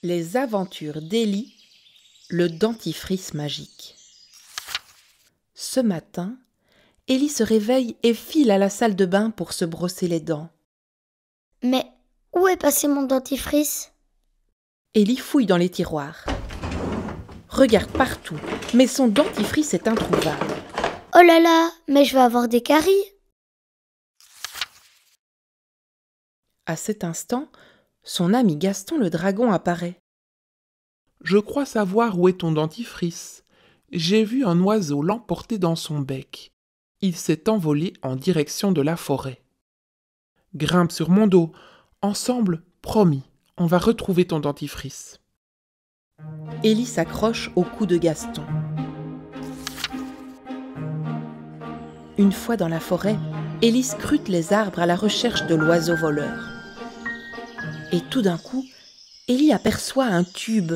Les aventures d'Élie, le dentifrice magique. Ce matin, Élie se réveille et file à la salle de bain pour se brosser les dents. Mais où est passé mon dentifrice? Élie fouille dans les tiroirs. Regarde partout, mais son dentifrice est introuvable. Oh là là, mais je vais avoir des caries. À cet instant, son ami Gaston le dragon apparaît. Je crois savoir où est ton dentifrice. J'ai vu un oiseau l'emporter dans son bec. Il s'est envolé en direction de la forêt. Grimpe sur mon dos. Ensemble, promis, on va retrouver ton dentifrice. Élie s'accroche au cou de Gaston. Une fois dans la forêt, Élie scrute les arbres à la recherche de l'oiseau voleur. Et tout d'un coup, Élie aperçoit un tube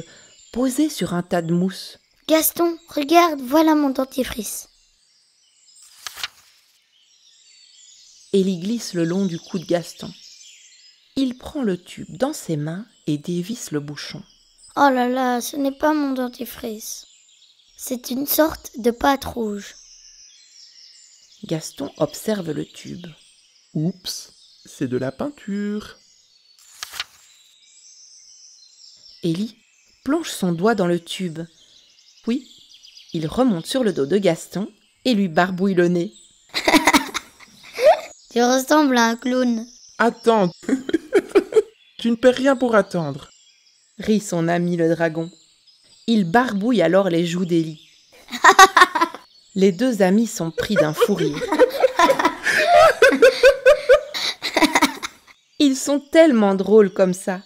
posé sur un tas de mousse. Gaston, regarde, voilà mon dentifrice. Élie glisse le long du cou de Gaston. Il prend le tube dans ses mains et dévisse le bouchon. Oh là là, ce n'est pas mon dentifrice. C'est une sorte de pâte rouge. Gaston observe le tube. Oups, c'est de la peinture. Élie plonge son doigt dans le tube. Puis, il remonte sur le dos de Gaston et lui barbouille le nez. Tu ressembles à un clown. Attends, tu ne perds rien pour attendre. Rit son ami le dragon. Il barbouille alors les joues d'Élie. Les deux amis sont pris d'un fou rire. Ils sont tellement drôles comme ça,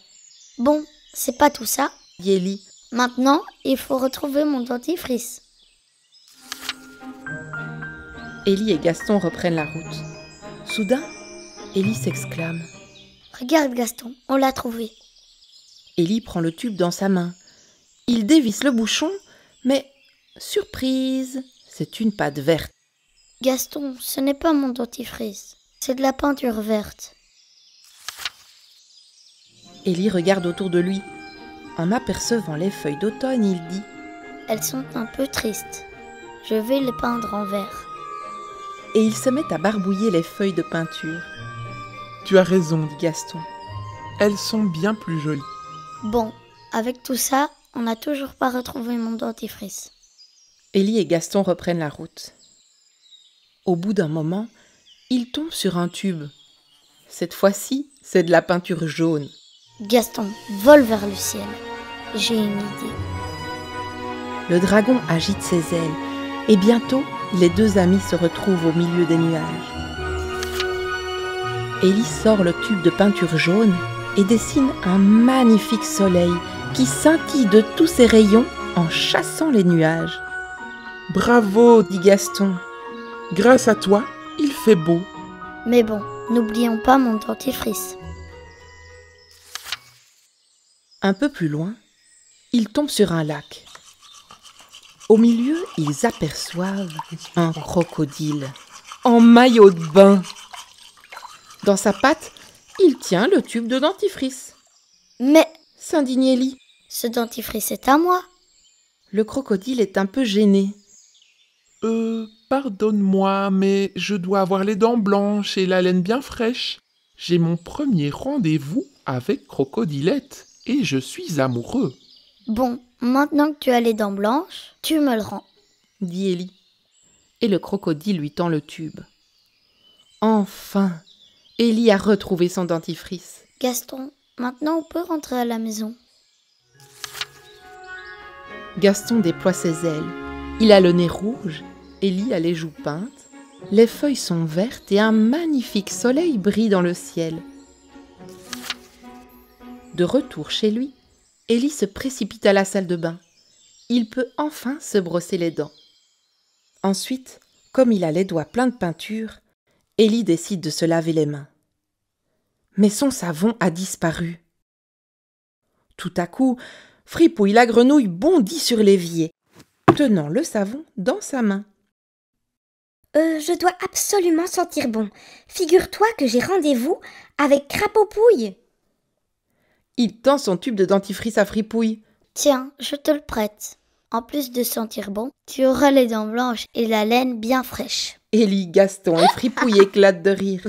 Bon, c'est pas tout ça. dit Élie. Maintenant, il faut retrouver mon dentifrice. Élie et Gaston reprennent la route. Soudain, Élie s'exclame. Regarde Gaston, on l'a trouvé. Élie prend le tube dans sa main. Il dévisse le bouchon, mais surprise, c'est une pâte verte. Gaston, ce n'est pas mon dentifrice. C'est de la peinture verte. Élie regarde autour de lui. En apercevant les feuilles d'automne, il dit « Elles sont un peu tristes. Je vais les peindre en vert. Et il se met à barbouiller les feuilles de peinture. Tu as raison, Dit Gaston. elles sont bien plus jolies. Bon, avec tout ça, on n'a toujours pas retrouvé mon dentifrice. Élie et Gaston reprennent la route. Au bout d'un moment, ils tombent sur un tube. Cette fois-ci, c'est de la peinture jaune. Gaston, vole vers le ciel. J'ai une idée. Le dragon agite ses ailes et bientôt, les deux amis se retrouvent au milieu des nuages. Élie sort le tube de peinture jaune et dessine un magnifique soleil qui scintille de tous ses rayons en chassant les nuages. Bravo, Dit Gaston. grâce à toi, il fait beau. Mais bon, n'oublions pas mon dentifrice. Un peu plus loin, ils tombent sur un lac. Au milieu, ils aperçoivent un crocodile en maillot de bain. Dans sa patte, il tient le tube de dentifrice. Mais S'indigne Élie. ce dentifrice est à moi. Le crocodile est un peu gêné. Pardonne-moi, mais je dois avoir les dents blanches et la laine bien fraîche. J'ai mon premier rendez-vous avec Crocodilette et je suis amoureux. Bon, maintenant que tu as les dents blanches, tu me le rends. Dit Élie. Et le crocodile lui tend le tube. Enfin, Élie a retrouvé son dentifrice. Gaston, maintenant on peut rentrer à la maison. Gaston déploie ses ailes. Il a le nez rouge, Élie a les joues peintes. Les feuilles sont vertes et un magnifique soleil brille dans le ciel. De retour chez lui, Élie se précipite à la salle de bain. Il peut enfin se brosser les dents. Ensuite, comme il a les doigts pleins de peinture, Élie décide de se laver les mains. Mais son savon a disparu. Tout à coup, Fripouille la grenouille bondit sur l'évier, tenant le savon dans sa main. Je dois absolument sentir bon. Figure-toi que j'ai rendez-vous avec Crapopouille. Il tend son tube de dentifrice à Fripouille. Tiens, je te le prête. En plus de sentir bon, tu auras les dents blanches et la laine bien fraîche. Élie, Gaston et Fripouille éclatent de rire.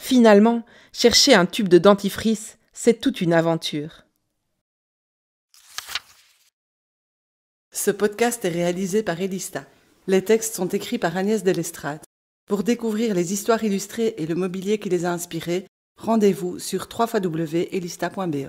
Finalement, chercher un tube de dentifrice, c'est toute une aventure. Ce podcast est réalisé par Elista. Les textes sont écrits par Agnès Delestrade. Pour découvrir les histoires illustrées et le mobilier qui les a inspirées, rendez-vous sur www.elista.be.